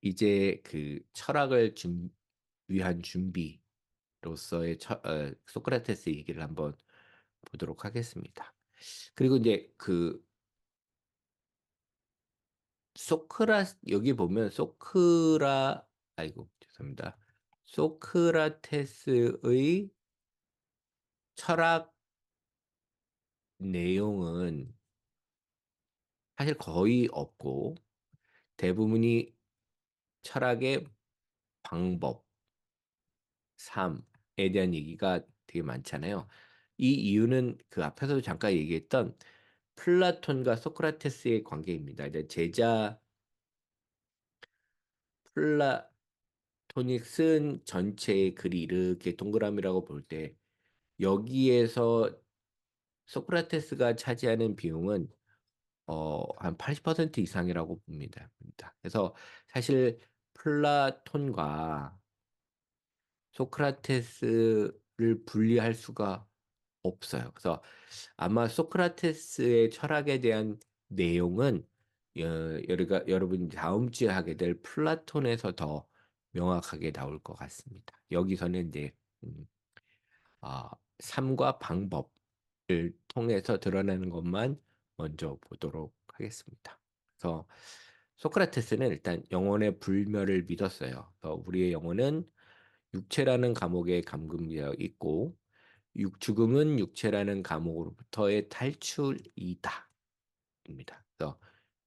이제 그 철학을 위한 준비로서의 소크라테스 얘기를 한번 보도록 하겠습니다. 그리고 이제 그 여기 보면 아이고 죄송합니다. 소크라테스의 철학 내용은 사실 거의 없고 대부분이 철학의 방법, 삶에 대한 얘기가 되게 많잖아요. 이 이유는 그 앞에서도 잠깐 얘기했던 플라톤과 소크라테스의 관계입니다. 이제 제자 플라토닉 쓴 전체의 글이 이렇게 동그라미라고 볼 때 여기에서 소크라테스가 차지하는 비용은 한 80% 이상이라고 봅니다. 그래서 사실 플라톤과 소크라테스를 분리할 수가 없어요. 그래서 아마 소크라테스의 철학에 대한 내용은 여러분 다음 주에 하게 될 플라톤에서 더 명확하게 나올 것 같습니다. 여기서는 이제 음, 아, 삶과 방법을 통해서 드러내는 것만 먼저 보도록 하겠습니다. 그래서 소크라테스는 일단 영혼의 불멸을 믿었어요. 그래서 우리의 영혼은 육체라는 감옥에 감금되어 있고 죽음은 육체라는 감옥으로부터의 탈출이다. 입니다. 그래서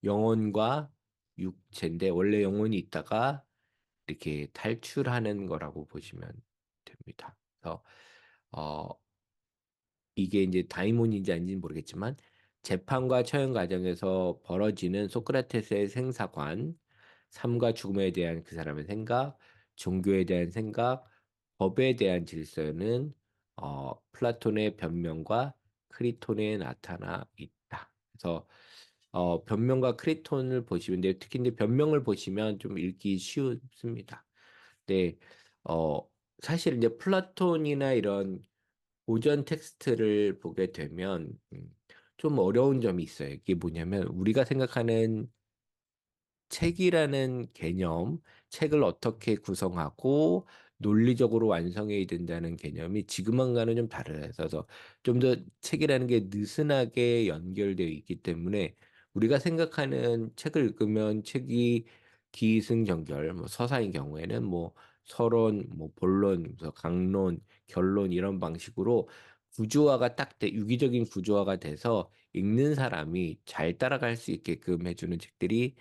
영혼과 육체인데 원래 영혼이 있다가 이렇게 탈출하는 거라고 보시면 됩니다. 그래서 어, 이게 이제 다이몬인지 아닌지는 모르겠지만 재판과 처형 과정에서 벌어지는 소크라테스의 생사관, 삶과 죽음에 대한 그 사람의 생각, 종교에 대한 생각, 법에 대한 질서는 플라톤의 변명과 크리톤에 나타나 있다. 그래서 변명과 크리톤을 보시면 특히 이제 변명을 보시면 좀 읽기 쉽습니다. 근데 어, 사실 이제 플라톤이나 이런 고전 텍스트를 보게 되면 좀 어려운 점이 있어요. 이게 뭐냐면 우리가 생각하는 책이라는 개념, 책을 어떻게 구성하고 논리적으로 완성해야 된다는 개념이 지금과는 좀 달라요. 그래서 좀 더 책이라는 게 느슨하게 연결되어 있기 때문에 우리가 생각하는 책을 읽으면 책이 기승전결, 뭐 서사의 경우에는 뭐 서론, 뭐 본론, 뭐 강론, 결론 이런 방식으로 구조화가 유기적인 구조화가 돼서 읽는 사람이 잘 따라갈 수 있게끔 해주는 책들이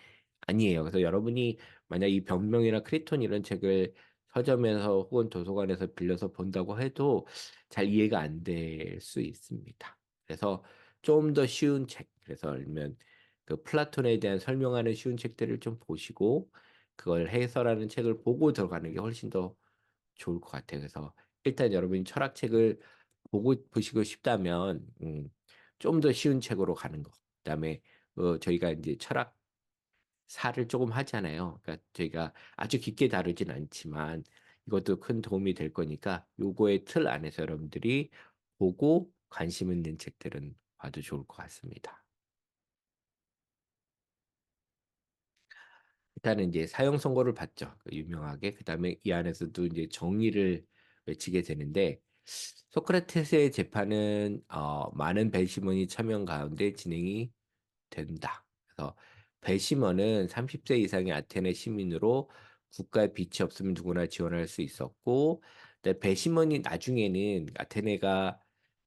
아니에요. 그래서 여러분이 만약 이 변명이나 크리톤 이런 책을 서점에서 혹은 도서관에서 빌려서 본다고 해도 잘 이해가 안 될 수 있습니다. 그래서 좀 더 쉬운 책, 그래서 아니면 그 플라톤에 대한 설명하는 쉬운 책들을 좀 보시고 그걸 해설하는 책을 보고 들어가는 게 훨씬 더 좋을 것 같아요. 그래서 일단 여러분이 철학책을 보시고 싶다면 좀 더 쉬운 책으로 가는 거. 그다음에 저희가 이제 철학 살을 조금 하잖아요. 그러니까 저희가 아주 깊게 다루진 않지만 이것도 큰 도움이 될 거니까 요거의 틀 안에서 여러분들이 보고 관심 있는 책들은 봐도 좋을 것 같습니다. 일단은 이제 사형 선고를 받죠. 유명하게. 그다음에 이 안에서도 이제 정의를 외치게 되는데 소크라테스의 재판은 많은 배심원이 참여 가운데 진행이 된다. 그래서 배심원은 30세 이상의 아테네 시민으로 국가의 빛이 없으면 누구나 지원할 수 있었고, 근데 배심원이 나중에는 아테네가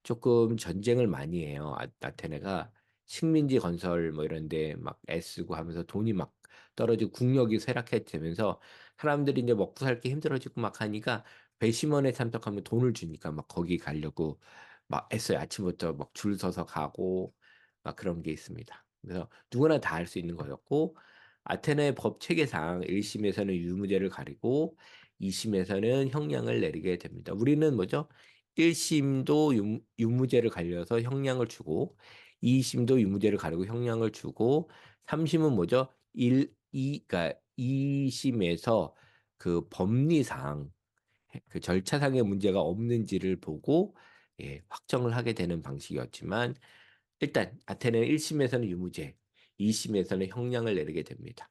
조금 전쟁을 많이 해요. 아테네가 식민지 건설 뭐 이런 데 막 애쓰고 하면서 돈이 막 떨어지고 국력이 쇠락해 되면서 사람들이 이제 먹고 살기 힘들어지고 막 하니까 배심원에 참석하면 돈을 주니까 막 거기 가려고 막 애써요. 아침부터 막 줄 서서 가고 막 그런 게 있습니다. 그래서 누구나 다 할 수 있는 거였고 아테네 법 체계상 1심에서는 유무죄를 가리고 2심에서는 형량을 내리게 됩니다. 우리는 뭐죠? 1심도 유무죄를 가려서 형량을 주고 2심도 유무죄를 가리고 형량을 주고 3심은 뭐죠? 그러니까 2심에서 그 법리상 그 절차상의 문제가 없는지를 보고 확정을 하게 되는 방식이었지만 일단 아테네는 1심에서는 유무죄, 2심에서는 형량을 내리게 됩니다.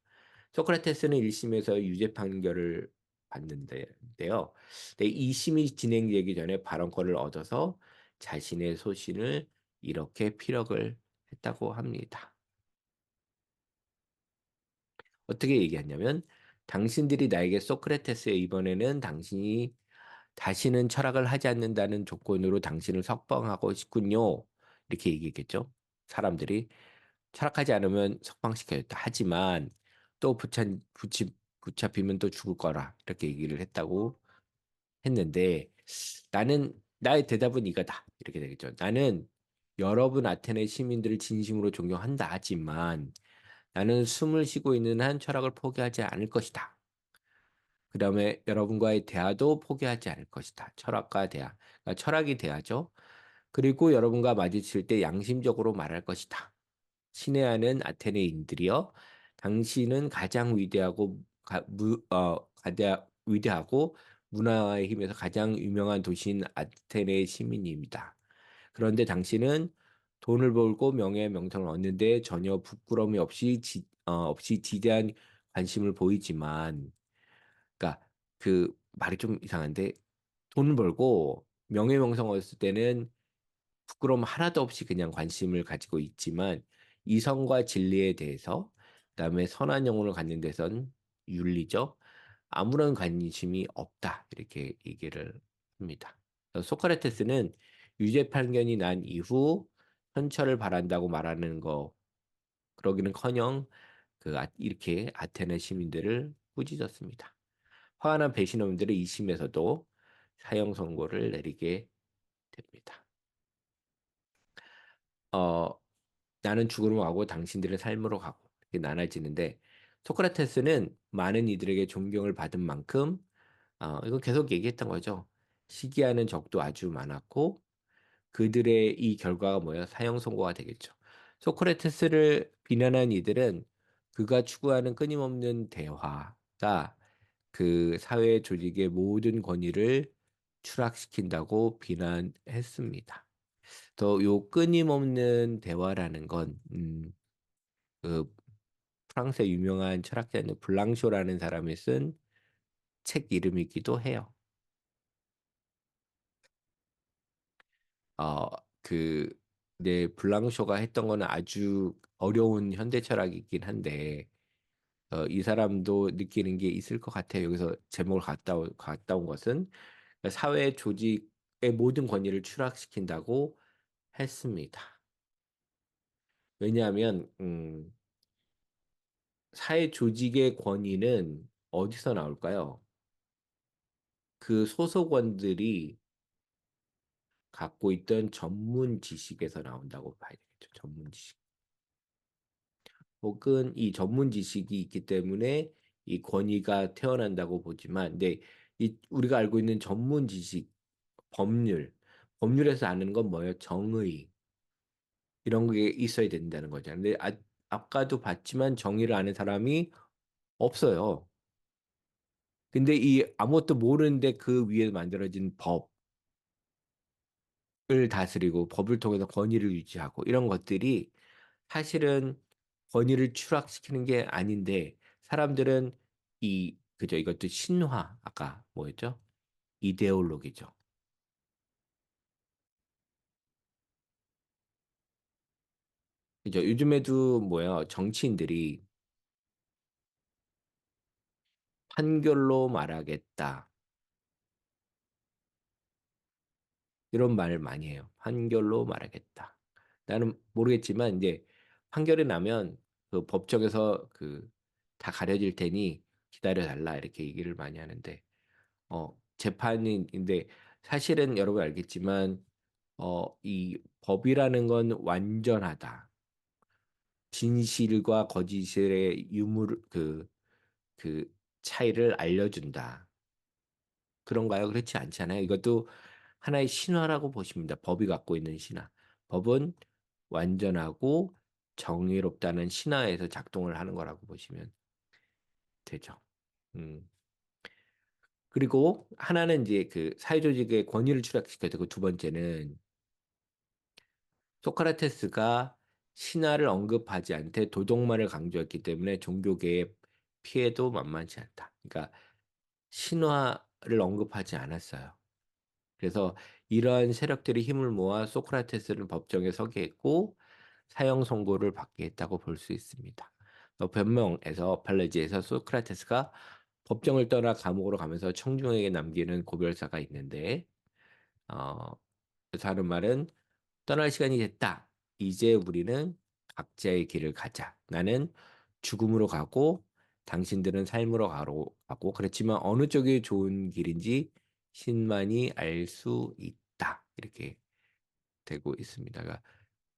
소크라테스는 1심에서 유죄 판결을 받는데요. 2심이 진행되기 전에 발언권을 얻어서 자신의 소신을 이렇게 피력을 했다고 합니다. 어떻게 얘기했냐면 당신들이 나에게 소크라테스에 이번에는 당신이 다시는 철학을 하지 않는다는 조건으로 당신을 석방하고 싶군요. 이렇게 얘기했겠죠. 사람들이 철학하지 않으면 석방시켜야겠다. 하지만 또 붙잡히면 또 죽을 거라. 이렇게 얘기를 했다고 했는데 나의 대답은 이거다. 이렇게 되겠죠. 나는 여러분 아테네 시민들을 진심으로 존경한다 하지만 나는 숨을 쉬고 있는 한 철학을 포기하지 않을 것이다. 그 다음에 여러분과의 대화도 포기하지 않을 것이다. 철학과 대화. 그러니까 철학이 대화죠. 그리고 여러분과 마주칠 때 양심적으로 말할 것이다. 친애하는 아테네인들이여, 당신은 가장 위대하고 문화의 힘에서 가장 유명한 도시인 아테네의 시민입니다. 그런데 당신은 돈을 벌고 명예 명성을 얻는데 전혀 부끄러움이 없이 지대한 관심을 보이지만, 그러니까 그 말이 좀 이상한데 돈을 벌고 명예 명성 얻었을 때는 부끄러움 하나도 없이 그냥 관심을 가지고 있지만 이성과 진리에 대해서 그다음에 선한 영혼을 갖는 데선 윤리적 아무런 관심이 없다 이렇게 얘기를 합니다. 소크라테스는 유죄 판결이 난 이후 현철을 바란다고 말하는 거 그러기는커녕 이렇게 아테네 시민들을 꾸짖었습니다. 화가 난 배신원들의 2심에서도 사형 선고를 내리게 됩니다. 어, 나는 죽음으로 가고 당신들은 삶으로 가고 이렇게 나눠지는데 소크라테스는 많은 이들에게 존경을 받은 만큼 이거 계속 얘기했던 거죠. 시기하는 적도 아주 많았고 그들의 이 결과가 뭐예요? 사형 선고가 되겠죠. 소크라테스를 비난한 이들은 그가 추구하는 끊임없는 대화가 그 사회 조직의 모든 권위를 추락시킨다고 비난했습니다. 더 요 끊임없는 대화라는 건 그 프랑스의 유명한 철학자인 블랑쇼라는 사람이 쓴 책 이름이기도 해요. 어, 그, 블랑쇼가 했던 거는 아주 어려운 현대 철학이긴 한데, 이 사람도 느끼는 게 있을 것 같아요. 여기서 제목을 갖다 온 것은 사회 조직의 모든 권위를 추락시킨다고 했습니다. 왜냐하면, 사회 조직의 권위는 어디서 나올까요? 그 소속원들이 갖고 있던 전문 지식에서 나온다고 봐야 되겠죠. 전문 지식. 혹은 이 전문 지식이 있기 때문에 이 권위가 태어난다고 보지만, 근데 우리가 알고 있는 전문 지식, 법률, 법률에서 아는 건 뭐예요? 정의 이런 게 있어야 된다는 거죠. 근데 아까도 봤지만 정의를 아는 사람이 없어요. 근데 이 아무것도 모르는데 그 위에 만들어진 법을 다스리고 법을 통해서 권위를 유지하고 이런 것들이 사실은 권위를 추락시키는 게 아닌데 사람들은 그죠? 이것도 신화, 아까 뭐였죠? 이데올로기죠. 그죠? 요즘에도 뭐야, 정치인들이 판결로 말하겠다. 이런 말을 많이 해요. 판결로 말하겠다. 나는 모르겠지만 이제 판결이 나면 그 법정에서 다 가려질 테니 기다려 달라 이렇게 얘기를 많이 하는데 재판인데 사실은 여러분 알겠지만 이 법이라는 건 완전하다. 진실과 거짓의 그 차이를 알려준다. 그런가요? 그렇지 않잖아요. 이것도 하나의 신화라고 보십니다. 법이 갖고 있는 신화. 법은 완전하고 정의롭다는 신화에서 작동을 하는 거라고 보시면 되죠. 음. 그리고 하나는 이제 그 사회조직의 권위를 추락시켜야 되고 두 번째는 소크라테스가 신화를 언급하지 않되 도덕만을 강조했기 때문에 종교계의 피해도 만만치 않다. 그러니까 신화를 언급하지 않았어요. 그래서 이러한 세력들이 힘을 모아 소크라테스를 법정에 서게 했고 사형 선고를 받게 했다고 볼 수 있습니다. 변명에서 팔레지에서 소크라테스가 법정을 떠나 감옥으로 가면서 청중에게 남기는 고별사가 있는데 어, 그래서 하는 말은 떠날 시간이 됐다. 이제 우리는 각자의 길을 가자. 나는 죽음으로 가고 당신들은 삶으로 가고 그렇지만 어느 쪽이 좋은 길인지 신만이 알 수 있다. 이렇게 되고 있습니다. 그러니까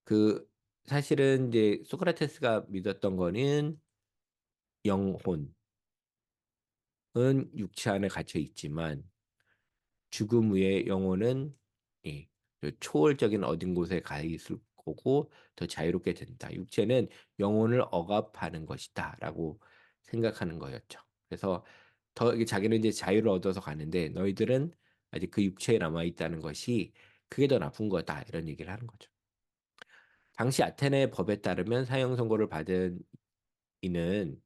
그 사실은 이제 소크라테스가 믿었던 거는 영혼은 육체 안에 갇혀 있지만 죽음 후에 영혼은 예, 그 초월적인 어딘 곳에 가 있을 거고 더 자유롭게 된다. 육체는 영혼을 억압하는 것이다라고 생각하는 거였죠. 그래서 더 이게 자기는 이제 자유를 얻어서 가는데 너희들은 아직 그 육체에 남아 있다는 것이 그게 더 나쁜 거다 이런 얘기를 하는 거죠. 당시 아테네 법에 따르면 사형 선고를 받은 이는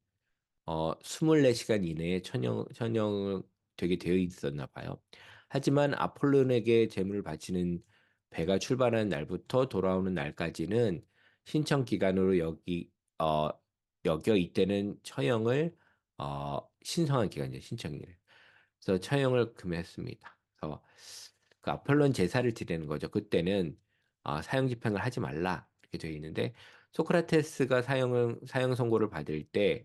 24시간 이내에 천형 되게 되어 있었나 봐요. 하지만 아폴론에게 제물을 바치는 배가 출발하는 날부터 돌아오는 날까지는 신청 기간으로 어, 여겨 이때는 처형을 신성한 기간이죠. 신청일. 그래서 처형을 금했습니다. 그래서 그 아폴론 제사를 지내는 거죠. 그때는 사형 집행을 하지 말라 이렇게 되어 있는데 소크라테스가 사형 선고를 받을 때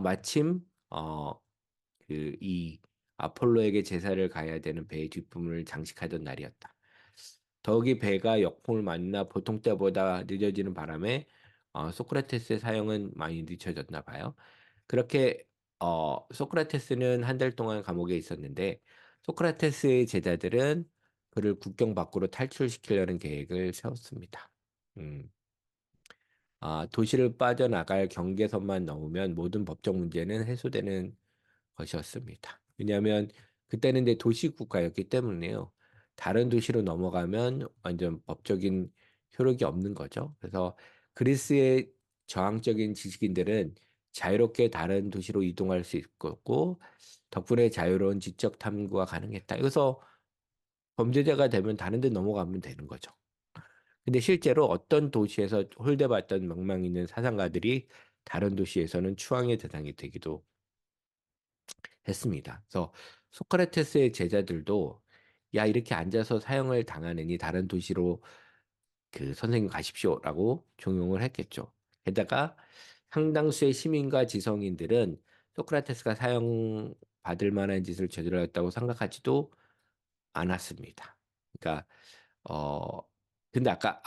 마침 그 이 아폴로에게 제사를 가야 되는 배의 뒷부분을 장식하던 날이었다. 더욱이 배가 역풍을 맞나 보통 때보다 늦어지는 바람에 소크라테스의 사형은 많이 늦춰졌나 봐요. 그렇게 소크라테스는 한 달 동안 감옥에 있었는데 소크라테스의 제자들은 그를 국경 밖으로 탈출시키려는 계획을 세웠습니다. 음. 도시를 빠져나갈 경계선만 넘으면 모든 법적 문제는 해소되는 것이었습니다. 왜냐하면 그때는 이제 도시 국가였기 때문에요. 다른 도시로 넘어가면 완전 법적인 효력이 없는 거죠. 그래서 그리스의 저항적인 지식인들은 자유롭게 다른 도시로 이동할 수 있었고 덕분에 자유로운 지적 탐구가 가능했다. 그래서 범죄자가 되면 다른 데 넘어가면 되는 거죠. 근데 실제로 어떤 도시에서 홀대받던 명망 있는 사상가들이 다른 도시에서는 추앙의 대상이 되기도 했습니다. 그래서 소크라테스의 제자들도 야 이렇게 앉아서 사형을 당하느니 다른 도시로 그 선생님 가십시오라고 종용을 했겠죠. 게다가 상당수의 시민과 지성인들은 소크라테스가 사형 받을 만한 짓을 저질렀다고 생각하지도 않았습니다. 그러니까 어 근데 아까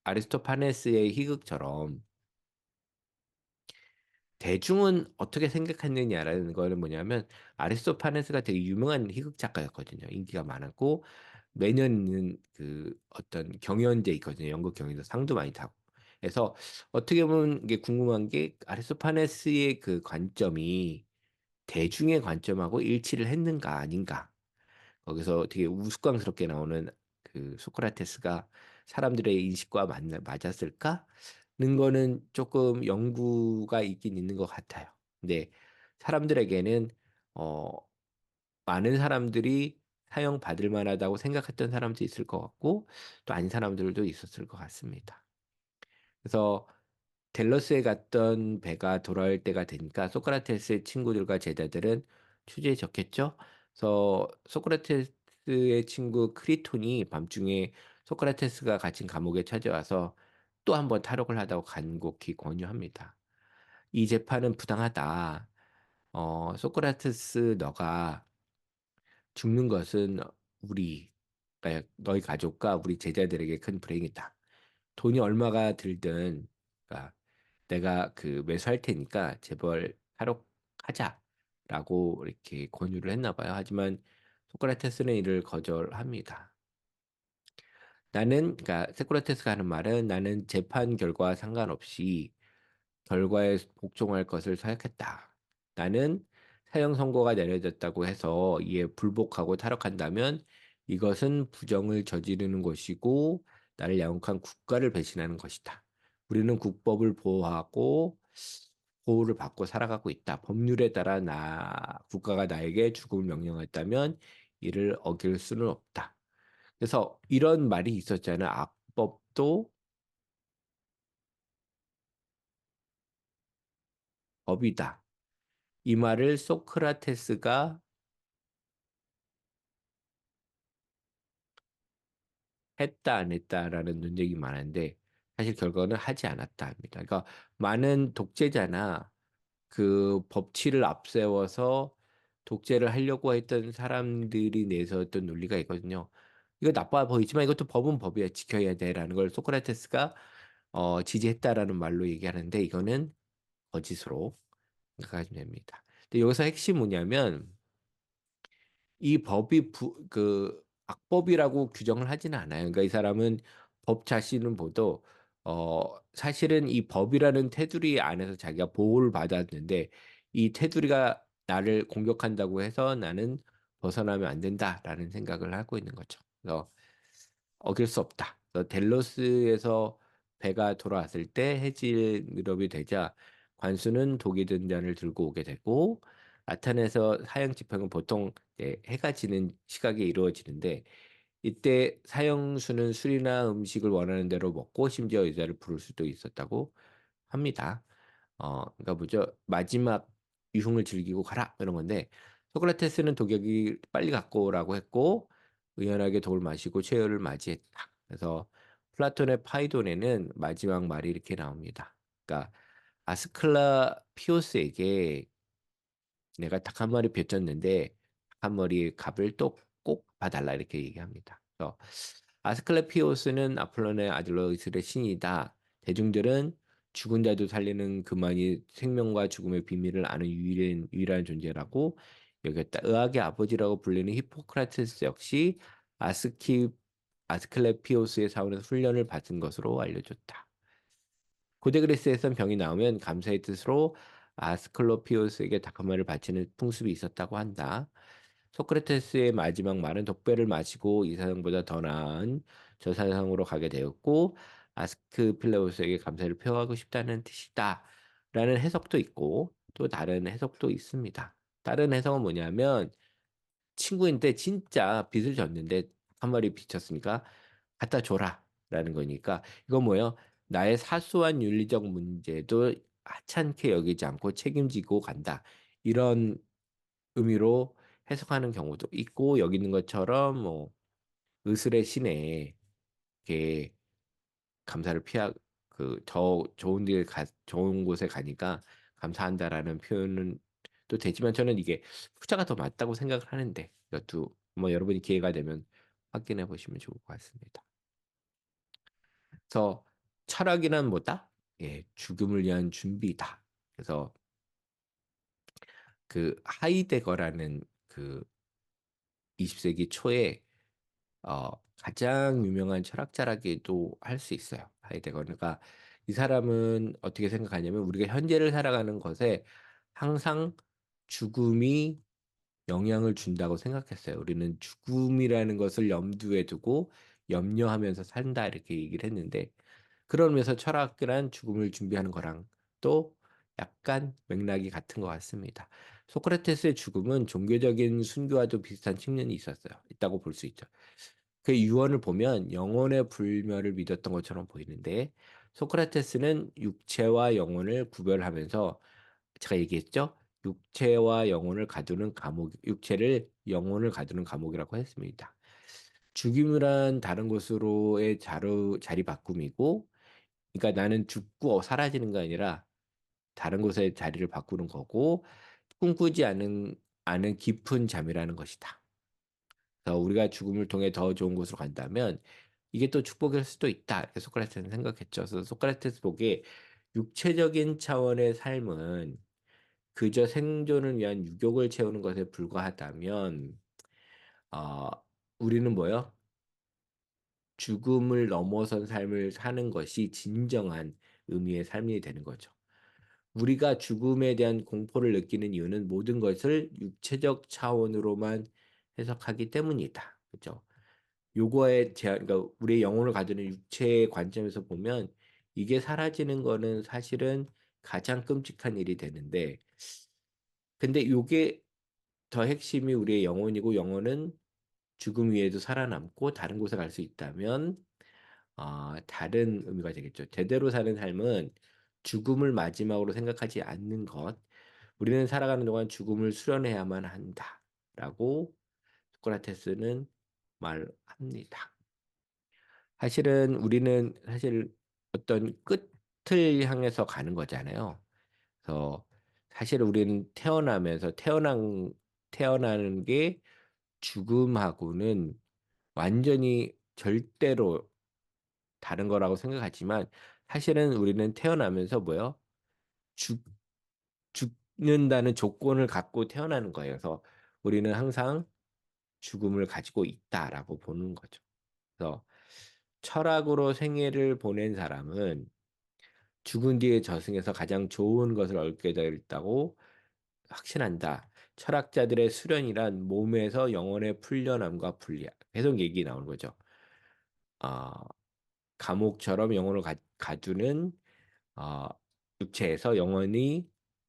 아리스토파네스의 희극처럼 대중은 어떻게 생각했느냐라는 거는 뭐냐면 아리스토파네스가 되게 유명한 희극 작가였거든요. 인기가 많았고 매년 있는 그 어떤 경연제 있거든요. 연극 경연도 상도 많이 타고. 그래서 어떻게 보면 이게 궁금한 게 아리스토파네스의 그 관점이 대중의 관점하고 일치를 했는가 아닌가. 거기서 되게 우스꽝스럽게 나오는 그 소크라테스가 사람들의 인식과 맞았을까?는 거는 조금 연구가 있긴 있는 것 같아요. 근데 사람들에게는 어, 많은 사람들이 사형 받을 만하다고 생각했던 사람도 있을 것 같고 또 아닌 사람들도 있었을 것 같습니다. 그래서 델러스에 갔던 배가 돌아올 때가 되니까 소크라테스의 친구들과 제자들은 취재해졌겠죠. 그래서 소크라테스의 친구 크리톤이 밤중에 소크라테스가 갇힌 감옥에 찾아와서 또 한 번 탈옥을 하다고 간곡히 권유합니다. 이 재판은 부당하다. 소크라테스 너가 죽는 것은 그러니까 너희 가족과 우리 제자들에게 큰 불행이다. 돈이 얼마가 들든 그러니까 내가 그 매수할 테니까 재벌 탈옥하자라고 이렇게 권유를 했나 봐요. 하지만 소크라테스는 이를 거절합니다. 그러니까 소크라테스가 하는 말은 나는 재판 결과와 상관없이 결과에 복종할 것을 생각했다. 나는 사형 선고가 내려졌다고 해서 이에 불복하고 탈옥한다면 이것은 부정을 저지르는 것이고 나를 양육한 국가를 배신하는 것이다. 우리는 국법을 보호하고 보호를 받고 살아가고 있다. 법률에 따라 국가가 나에게 죽음을 명령했다면 이를 어길 수는 없다. 그래서 이런 말이 있었잖아요. 악법도 법이다. 이 말을 소크라테스가 했다, 안 했다라는 논쟁이 많은데 사실 결과는 하지 않았다 합니다. 그러니까 많은 독재자나 그 법치를 앞세워서 독재를 하려고 했던 사람들이 내세웠던 논리가 있거든요. 이거 나빠 보이지만 이것도 법은 법이야. 지켜야 돼라는 걸 소크라테스가 지지했다라는 말로 얘기하는데 이거는 거짓으로 생각하시면 됩니다. 근데 여기서 핵심 뭐냐면 이 법이 악법이라고 규정을 하지는 않아요. 그러니까 이 사람은 법 자신은 보도 사실은 이 법이라는 테두리 안에서 자기가 보호를 받았는데 이 테두리가 나를 공격한다고 해서 나는 벗어나면 안 된다라는 생각을 하고 있는 거죠. 그래서 어길 수 없다. 그래서 델로스에서 배가 돌아왔을 때 해질 무렵이 되자 관수는 독이 든 잔을 들고 오게 되고 아테네에서 사형 집행은 보통 해가 지는 시각에 이루어지는데 이때 사형수는 술이나 음식을 원하는 대로 먹고 심지어 의자를 부를 수도 있었다고 합니다. 그러니까 뭐죠? 마지막 유흥을 즐기고 가라 이런 건데 소크라테스는 독약이 빨리 갖고 오라고 했고 의연하게 독을 마시고 최후를 맞이했다. 그래서 플라톤의 파이돈에는 마지막 말이 이렇게 나옵니다. 그러니까 아스클라피오스에게 내가 닭 한 마리 벼쳤는데 닭 한 마리 값을 또 꼭 봐달라 이렇게 얘기합니다. 그래서 아스클레피오스는 아폴론의 아들로 이슬의 신이다. 대중들은 죽은 자도 살리는 그만이 생명과 죽음의 비밀을 아는 유일한 존재라고 여겼다. 의학의 아버지라고 불리는 히포크라테스 역시 아스키 아스클레피오스의 사원에서 훈련을 받은 것으로 알려졌다. 고대 그리스에선 병이 나오면 감사의 뜻으로 아스클로피오스에게 닭한마리를 바치는 풍습이 있었다고 한다. 소크라테스의 마지막 말은 독배를 마시고 이 세상보다 더 나은 저 세상으로 가게 되었고 아스크필레우스에게 감사를 표하고 싶다는 뜻이다. 라는 해석도 있고 또 다른 해석도 있습니다. 다른 해석은 뭐냐면 친구인데 진짜 빚을 졌는데 한 마리 빚졌으니까 갖다 줘라 라는 거니까 이건 뭐예요? 나의 사소한 윤리적 문제도 하찮게 여기지 않고 책임지고 간다. 이런 의미로 해석하는 경우도 있고 여기 있는 것처럼 뭐 의술의 신에 이렇게 감사를 피하 그 더 좋은 곳에 가니까 감사한다라는 표현은 또 되지만 저는 이게 후자가 더 맞다고 생각을 하는데 이것도 뭐 여러분이 기회가 되면 확인해 보시면 좋을 것 같습니다. 그래서 철학이란 뭐다? 예, 죽음을 위한 준비다. 그래서 그 하이데거라는 그 20세기 초에 가장 유명한 철학자라기도 할 수 있어요. 하이데거가 이 사람은 어떻게 생각하냐면 우리가 현재를 살아가는 것에 항상 죽음이 영향을 준다고 생각했어요. 우리는 죽음이라는 것을 염두에 두고 염려하면서 산다 이렇게 얘기를 했는데 그러면서 철학이란 죽음을 준비하는 거랑 또 약간 맥락이 같은 것 같습니다. 소크라테스의 죽음은 종교적인 순교와도 비슷한 측면이 있다고 볼 수 있죠. 그 유언을 보면 영혼의 불멸을 믿었던 것처럼 보이는데 소크라테스는 육체와 영혼을 구별하면서 제가 얘기했죠? 육체를 영혼을 가두는 감옥이라고 했습니다. 죽임이란 다른 곳으로의 자리 바꿈이고, 그러니까 나는 죽고 사라지는 게 아니라 다른 곳에 자리를 바꾸는 거고, 꿈꾸지 않은 깊은 잠이라는 것이다. 그래서 우리가 죽음을 통해 더 좋은 곳으로 간다면 이게 또 축복일 수도 있다. 이렇게 소크라테스는 생각했죠. 그래서 소크라테스 보기에 육체적인 차원의 삶은 그저 생존을 위한 유욕을 채우는 것에 불과하다면 어, 우리는 뭐요? 죽음을 넘어선 삶을 사는 것이 진정한 의미의 삶이 되는 거죠. 우리가 죽음에 대한 공포를 느끼는 이유는 모든 것을 육체적 차원으로만 해석하기 때문이다. 그렇죠? 그러니까 우리의 영혼을 가지는 육체의 관점에서 보면 이게 사라지는 거는 사실은 가장 끔찍한 일이 되는데, 근데 요게 더 핵심이 우리의 영혼이고, 영혼은 죽음 위에도 살아남고 다른 곳에 갈 수 있다면 다른 의미가 되겠죠. 제대로 사는 삶은 죽음을 마지막으로 생각하지 않는 것. 우리는 살아가는 동안 죽음을 수련해야만 한다라고 소크라테스는 말합니다. 사실은 우리는 사실 어떤 끝을 향해서 가는 거잖아요. 그래서 사실 우리는 태어나는 게 죽음하고는 완전히 절대로 다른 거라고 생각하지만 사실은 우리는 태어나면서 뭐요? 죽, 죽는다는 조건을 갖고 태어나는 거예요. 그래서 우리는 항상 죽음을 가지고 있다라고 보는 거죠. 그래서 철학으로 생애를 보낸 사람은 죽은 뒤에 저승에서 가장 좋은 것을 얻게 되었다고 확신한다. 철학자들의 수련이란 몸에서 영혼의 풀려남과 분리야. 계속 얘기 나오는 거죠. 아, 감옥처럼 영혼을 가두는 어, 육체에서 영혼이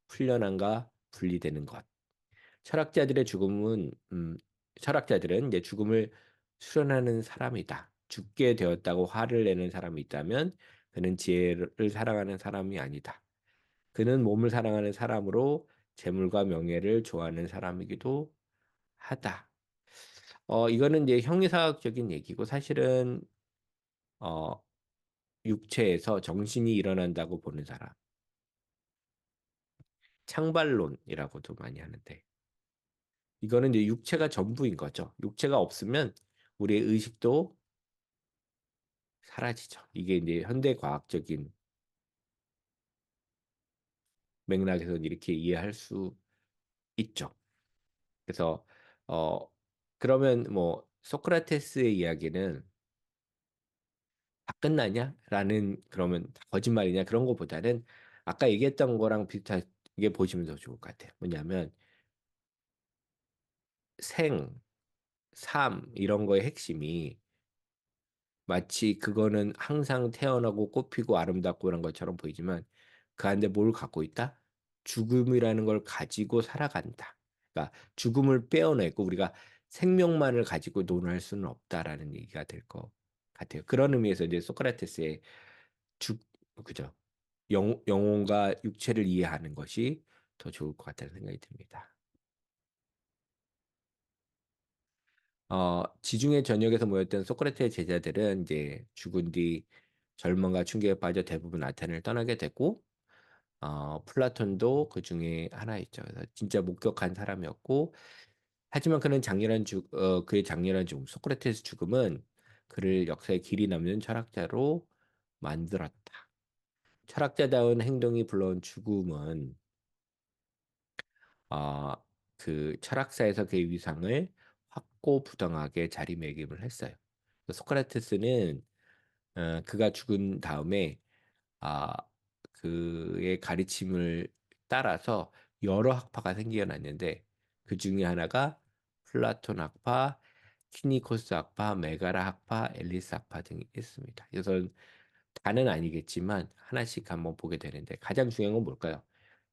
풀려남과 분리되는 것. 철학자들의 죽음은 철학자들은 이제 죽음을 수련하는 사람이다. 죽게 되었다고 화를 내는 사람이 있다면 그는 지혜를 사랑하는 사람이 아니다. 그는 몸을 사랑하는 사람으로 재물과 명예를 좋아하는 사람이기도 하다. 이거는 이제 형이사학적인 얘기고 사실은 어, 육체에서 정신이 일어난다고 보는 사람. 창발론이라고도 많이 하는데 이거는 이제 육체가 전부인 거죠. 육체가 없으면 우리의 의식도 사라지죠. 이게 이제 현대 과학적인 맥락에서 이렇게 이해할 수 있죠. 그래서 어 그러면 뭐 소크라테스의 이야기는 다 끝나냐? 라는 그러면 다 거짓말이냐? 그런 거보다는 아까 얘기했던 거랑 비슷하게 보시면 더 좋을 것 같아요. 뭐냐면 생, 삶 이런 거의 핵심이 마치 그거는 항상 태어나고 꽃피고 아름답고 그런 것처럼 보이지만 그 안에 뭘 갖고 있다? 죽음이라는 걸 가지고 살아간다. 그러니까 죽음을 빼어내고 우리가 생명만을 가지고 논할 수는 없다라는 얘기가 될 것 같아요. 그런 의미에서 이제 소크라테스의 죽, 그죠? 영혼과 육체를 이해하는 것이 더 좋을 것 같다는 생각이 듭니다. 지중해 전역에서 모였던 소크라테의 제자들은 이제 죽은 뒤 절망과 충격에 빠져 대부분 아테네를 떠나게 되고, 플라톤도 그 중에 하나였죠. 그래서 진짜 목격한 사람이었고, 하지만 그의 장렬한 죽음, 소크라테스 죽음은 그를 역사에 길이 남는 철학자로 만들었다. 철학자다운 행동이 불러온 죽음은 어, 그 철학사에서 그의 위상을 확고부당하게 자리매김을 했어요. 소크라테스는 그가 죽은 다음에 아, 그의 가르침을 따라서 여러 학파가 생겨났는데 그 중에 하나가 플라톤 학파, 키니코스 학파, 메가라 학파, 엘리스 학파 등이 있습니다. 그래서 다는 아니겠지만 하나씩 한번 보게 되는데 가장 중요한 건 뭘까요?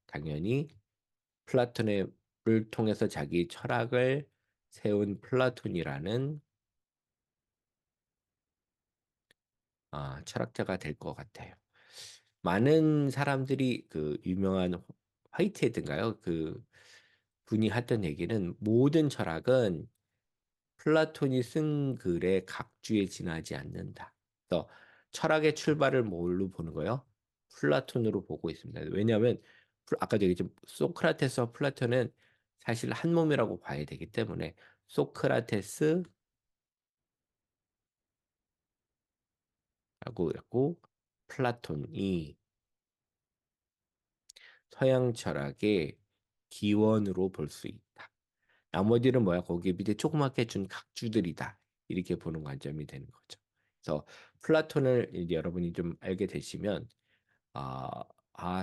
당연히 플라톤을 통해서 자기 철학을 세운 플라톤이라는 철학자가 될 것 같아요. 많은 사람들이 그 유명한 화이트헤드인가요? 그 분이 했던 얘기는 모든 철학은 플라톤이 쓴 글의 각주에 지나지 않는다. 그래서 철학의 출발을 뭘로 보는 거예요? 플라톤으로 보고 있습니다. 왜냐하면 아까도 얘기했지만 소크라테스와 플라톤은 사실 한 몸이라고 봐야 되기 때문에 소크라테스라고 했고 플라톤이 서양 철학의 기원으로 볼 수 있다. 나머지는 뭐야? 거기에 밑에 조그맣게 준 각주들이다. 이렇게 보는 관점이 되는 거죠. 그래서 플라톤을 이제 여러분이 좀 알게 되시면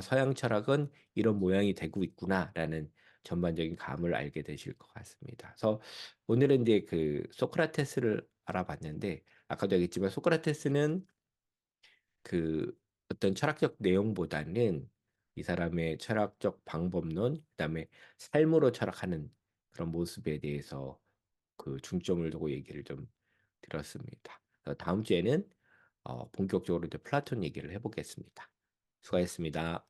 서양 철학은 이런 모양이 되고 있구나라는 전반적인 감을 알게 되실 것 같습니다. 그래서 오늘은 이제 그 소크라테스를 알아봤는데 아까도 얘기했지만 소크라테스는 그 어떤 철학적 내용보다는 이 사람의 철학적 방법론, 그다음에 삶으로 철학하는 그런 모습에 대해서 그 중점을 두고 얘기를 좀 들었습니다. 다음 주에는 본격적으로 이제 플라톤 얘기를 해보겠습니다. 수고하셨습니다.